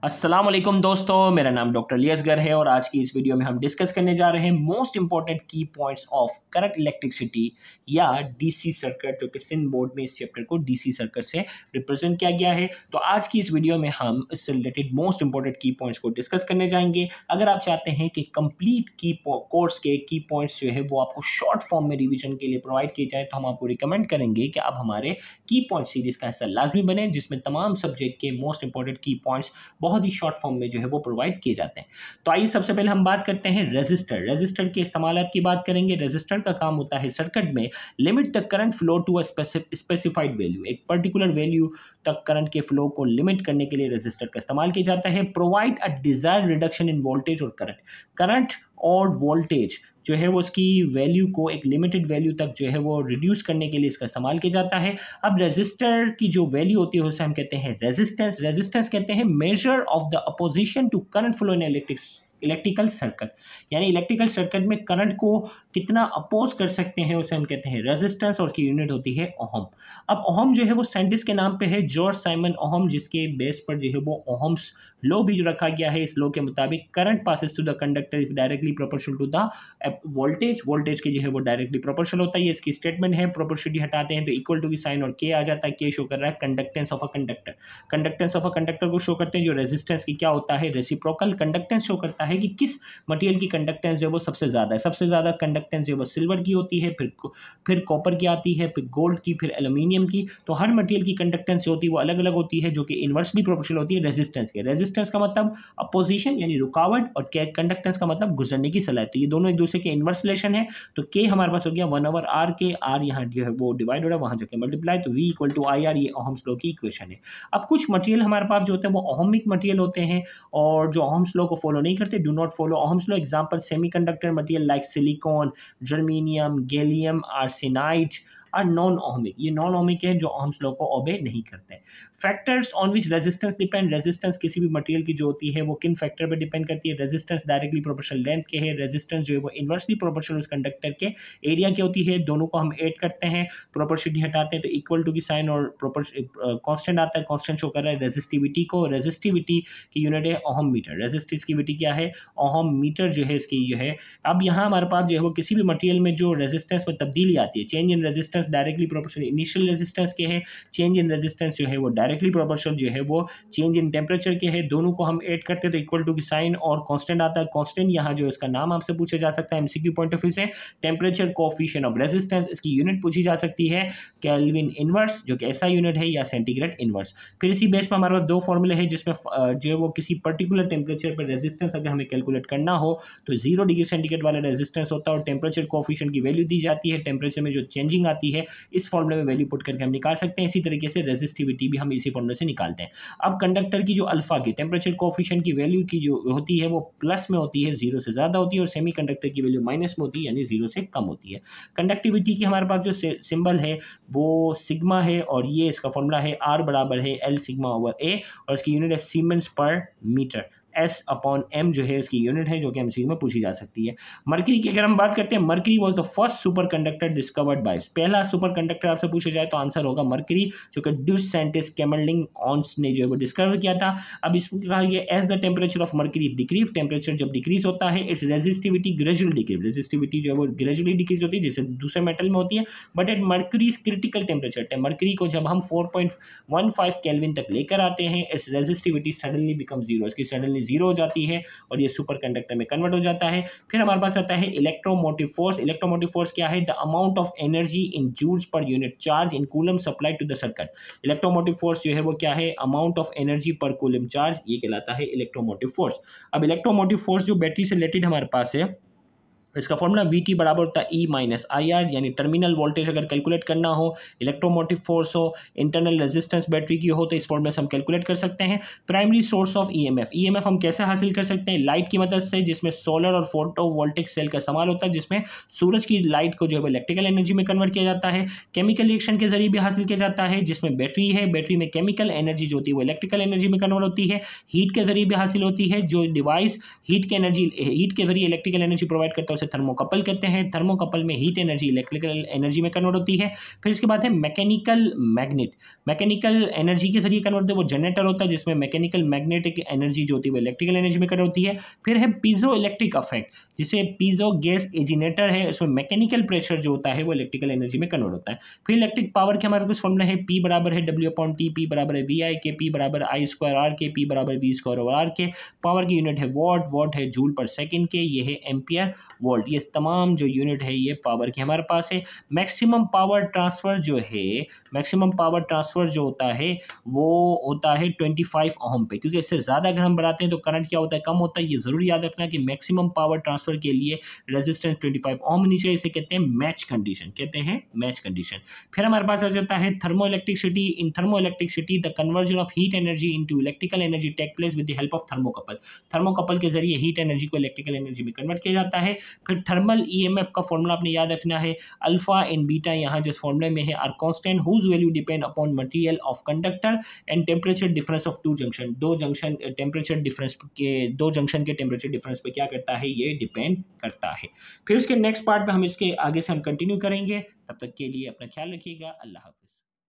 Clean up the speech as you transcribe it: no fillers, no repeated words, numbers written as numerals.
अस्सलाम वालेकुम दोस्तों, मेरा नाम डॉक्टर लियसगर है और आज की इस वीडियो में हम डिस्कस करने जा रहे हैं मोस्ट इंपॉर्टेंट की पॉइंट्स ऑफ करंट इलेक्ट्रिसिटी या डीसी सर्किट, जो कि सिंध बोर्ड में इस चैप्टर को डीसी सर्किट से रिप्रेजेंट किया गया है। तो आज की इस वीडियो में हम इससे रिलेटेड मोस्ट इंपॉर्टेंट की पॉइंट्स को डिस्कस करने जाएंगे। अगर आप चाहते हैं कि कंप्लीट की कोर्स के की पॉइंट्स जो है वो आपको शॉर्ट फॉर्म में रिविजन के लिए प्रोवाइड किए जाए, तो हम आपको रिकमेंड करेंगे कि आप हमारे की पॉइंट सीरीज का हिस्सा लाजमी बने, जिसमें तमाम सब्जेक्ट के मोस्ट इंपॉर्टेंट की पॉइंट्स बहुत ही शॉर्ट फॉर्म में जो है वो प्रोवाइड किए जाते हैं। तो आइए सबसे पहले हम बात करते हैं रेजिस्टर के इस्तेमालात की बात करेंगे। रेजिस्टर का काम होता है सर्किट में limit the current flow to a specified value, एक पर्टिकुलर वैल्यू तक करंट के फ्लो को लिमिट करने के लिए रेजिस्टर का इस्तेमाल किया जाता है। Provide a desired reduction in voltage और करंट और वोल्टेज जो है वो उसकी वैल्यू को एक लिमिटेड वैल्यू तक जो है वो रिड्यूस करने के लिए इसका इस्तेमाल किया जाता है। अब रेजिस्टर की जो वैल्यू होती है उसे हम कहते हैं रेजिस्टेंस कहते हैं measure of the opposition to current flow in electrical circuit, यानी इलेक्ट्रिकल सर्किट में करंट को कितना अपोज कर सकते हैं उसे हम कहते हैं रेजिस्टेंस, और उसकी यूनिट होती है ओहम। अब ओहम जो है वो साइंटिस्ट के नाम पे है, जॉर्ज साइमन ओहम, जिसके बेस पर जो है वो ओहम्स लॉ भी जो रखा गया है। इस लॉ के मुताबिक current passes to the conductor is directly proportional to the voltage की जो है वो डायरेक्टली प्रोपोर्शनल होता है। ये इसकी स्टेटमेंट है। प्रोपोर्शनलिटी हटाते हैं तो इक्वल टू की साइन और के आ जाता है। के शो कर रहा है कंडक्टेंस ऑफ अ कंडक्टर को शो करते हैं। जो रेजिस्टेंस की क्या होता है, रेसिप्रोकल कंडक्टेंस शो करता है कि किस मटेरियल की कंडक्टेंस जो है वो सबसे ज़्यादा है। सबसे ज़्यादा कंडक्टेंस जो है वो सिल्वर की होती है, फिर कॉपर की आती है, फिर गोल्ड की, फिर एल्यूमिनियम की। तो हर मटेरियल की कंडक्टेंस जो होती है वो अलग अलग होती है, जो कि इन्वर्सली प्रोपोर्शनल होती है रेजिस्टेंस के। रेजिस्टेंस का मतलब अपोजिशन यानी रुकावट, और कंडक्टेंस का मतलब गुजरने की सलाहियत। तो ये दोनों एक दूसरे के इन्वर्स रिलेशन है। तो के हमारे पास हो गया 1/r के, आर यहाँ जो है वो डिवाइड हो रहा है, वहाँ जाके मल्टीप्लाई, तो V equal to I R, ये ओहम्स लॉ की इक्वेशन है। अब कुछ मटेरियल हमारे पास जो होते हैं वो ओहमिक मटेरियल होते हैं, और जो ओहम्स लॉ को फॉलो नहीं करते, do not follow Ohm's law. Example semiconductor material like silicon, germanium, gallium, arsenide are non ohmic. ये नॉन ओहमिक है, जो ओहम्स लॉ को ओबे नहीं करते। Factors on which resistance depend, resistance किसी भी मटेरियल की जो होती है वो किन फैक्टर पर डिपेंड करती है। रेजिस्टेंस डायरेक्टली प्रोपोर्शनल लेंथ के है, रेजिस्टेंस जो है वो इन्वर्सली प्रोपोर्शनल उस कंडक्टर के एरिया की होती है। दोनों को हम ऐड करते हैं, प्रोपोर्शनलिटी हटाते हैं तो इक्वल टू की साइन और कांस्टेंट आता है। कांस्टेंट शो कर रहा है रेजिस्टिविटी को। रेजिस्टिविटी की यूनिट है ओहम मीटर। रेजिस्टिविटी क्या है, ओहम मीटर जो है इसकी जो है। अब यहाँ हमारे पास जो है वो किसी भी मटेरियल में जो रेजिस्टेंस में तब्दीली आती है, change in resistance directly proportional initial resistance के है, चेंज इन रेजिस्टेंस जो है वो डायरेक्टली प्रोपोर्शनल जो है वो चेंज इन टेम्परेचर के है। दोनों को हम ऐड करते हैं तो इक्वल टू की साइन और कांस्टेंट आता है। कांस्टेंट यहाँ जो इसका नाम आपसे पूछा जा सकता है एमसीक्यू पॉइंट ऑफ व्यू से, टेम्परेचर कोएफिशिएंट ऑफ रेजिस्टेंस, इसकी यूनिट पूछी जा सकती है केल्विन इनवर्स, जो कि ऐसा यूनिट है, या सेंटीग्रेड इनवर्स। फिर इसी बेस पर हमारे पास दो फॉर्मूले हैं, जिसमें जो है वो किसी पर्टिकुलर टेम्परेचर पर रेजिस्टेंस अगर हमें कैलकुलेट करना हो तो 0 डिग्री सेंटीग्रेड वाला रेजिस्टेंस होता है, और टेम्परेचर कोएफिशिएंट की वैल्यू दी जाती है। टेम्परेचर में जो चेंजिंग आती है इस फॉर्मूले में वैल्यू पुट करके हम निकाल सकते हैं। इसी तरीके से रेजिस्टिविटी भी हम इसी फॉर्मूले से निकालते हैं। अब कंडक्टर की जो अल्फा की टेम्परेचर कोएफिशिएंट की वैल्यू की जो होती है वो प्लस में होती है, 0 से ज़्यादा होती है, और सेमी कंडक्टर की वैल्यू माइनस में होती है, यानी 0 से कम होती है। कंडक्टिविटी की हमारे पास जो सिंबल है वो सिग्मा है, और ये इसका फॉर्मूला है R बराबर है L सिग्मा ओवर A, और इसकी यूनिट है सीमेंस पर मीटर। S/M जो है इसकी यूनिट है, जो कि एमसीक्यू में पूछी जा सकती है। मरकरी की अगर हम बात करते हैं, mercury was the first super conductor discovered by, पहला सुपर कंडक्टर आपसे पूछा जाए तो आंसर होगा मरकरी, जो कि डच साइंटिस्ट कैमरलिंग ऑन्स ने जो है वो डिस्कवर किया था। अब इसमें कहा गया as the temperature of mercury decrease, temperature जब डिक्रीज होता है its resistivity gradually decrease, resistivity जो है वो ग्रेजुअली डिक्रीज होती है जैसे दूसरे मेटल में होती है। But at mercury's critical temperature, mercury को जब हम 4.15 केल्विन तक लेकर आते हैं, इट्स रेजिस्टिविटी सडनली बिकम 0, इसकी सडनली 0 हो जाती है और ये सुपर कंडक्टर में कन्वर्ट हो जाता है। फिर हमारे पास आता है इलेक्ट्रोमोटिव फोर्स। इलेक्ट्रोमोटिव फोर्स क्या है, the amount of energy in joules per unit charge in coulomb supply to the circuit. Electromotive force जो है वो क्या है, amount of energy per coulomb charge, ये कहलाता है इलेक्ट्रोमोटिव फोर्स। अब इलेक्ट्रोमोटिव फोर्स जो बैटरी से रिलेटेड हमारे पास है, इसका फॉर्मूला VT बराबर होता है E-IR, यानी टर्मिनल वोल्टेज अगर कैलकुलेट करना हो, इलेक्ट्रोमोटिव फोर्स हो, इंटरनल रेजिस्टेंस बैटरी की हो, तो इस फॉर्मूले से हम कैलकुलेट कर सकते हैं। प्राइमरी सोर्स ऑफ EMF हम कैसे हासिल कर सकते हैं, लाइट की मदद से, जिसमें सोलर और फोटोवोल्टिक सेल का इस्तेमाल होता है, जिसमें सूरज की लाइट को जो है इलेक्ट्रिकल एनर्जी में कन्वर्ट किया जाता है। केमिकल रिएक्शन के जरिए भी हासिल किया जाता है, जिसमें बैटरी है, बैटरी में केमिकल एनर्जी जो होती है वो इलेक्ट्रिकल एनर्जी में कन्वर्ट होती है। हीट के जरिए भी हासिल होती है, जो डिवाइस हीट के जरिए इलेक्ट्रिकल एनर्जी प्रोवाइड करता है उसे थर्मोकपल कहते हैं। थर्मोकपल में हीट एनर्जी इलेक्ट्रिकल एनर्जी में कन्वर्ट होती है। फिर इसके बाद है मैकेनिकल मैग्नेट। मैकेनिकल एनर्जी के जरिए कन्वर्ट होता है, वो जनरेटर होता है जिसमें मैकेनिकल मैग्नेटिक एनर्जी जो होती है वो इलेक्ट्रिकल एनर्जी में कन्वर्ट होती है। फिर है पीजो इलेक्ट्रिक इफेक्ट, जिसे पीजो गैस एजिनेटर है, उसमें मैकेनिकल प्रेशर जो होता है वो इलेक्ट्रिकल एनर्जी में कन्वर्ट होता है। फिर इलेक्ट्रिक पावर के हमारे पास फॉर्मूला है, P बराबर है W/T, P बराबर है VI के, P बराबर I स्क्वायर R के, P बराबर V² R के। पावर की यूनिट है वॉट, वॉट है जूल पर सेकंड के, ये है एम्पियर वोल्ट। ये तमाम जो यूनिट है ये पावर की हमारे पास है। मैक्सिमम पावर ट्रांसफर जो है, मैक्सिमम पावर ट्रांसफर जो होता है वो होता है 25 ओम पे, क्योंकि इससे ज़्यादा अगर हम बढ़ाते हैं तो करंट क्या होता है, कम होता है। ये ज़रूर याद रखना कि मैक्सिमम पावर ट्रांसफर के लिए रेजिस्टेंस 25 ओम होनी चाहिए। इसे कहते हैं मैच कंडीशन, कहते हैं मैच कंडीशन। फिर हमारे पास आ जाता है thermo electricity. In thermo electricity the conversion of heat energy into electrical energy take place with the help of thermocouple. Thermocouple के जरिए हीट एनर्जी को इलेक्ट्रिकल एनर्जी में कन्वर्ट किया जाता है। फिर थर्मल ईएमएफ का फॉर्मूला आपने याद रखना है, अल्फा एंड बीटा यहाँ जो फॉर्मूले में है R constant whose value depend upon material of conductor and temperature difference of two junction. दो जंक्शन टेम्परेचर डिफरेंस के, दो जंक्शन के टेम्परेचर डिफरेंस पे क्या करता है, ये डिपेंड करता है। फिर उसके नेक्स्ट पार्ट में हम इसके आगे से हम कंटिन्यू करेंगे। तब तक के लिए अपना ख्याल रखिएगा। अल्लाह हाफ़िज़।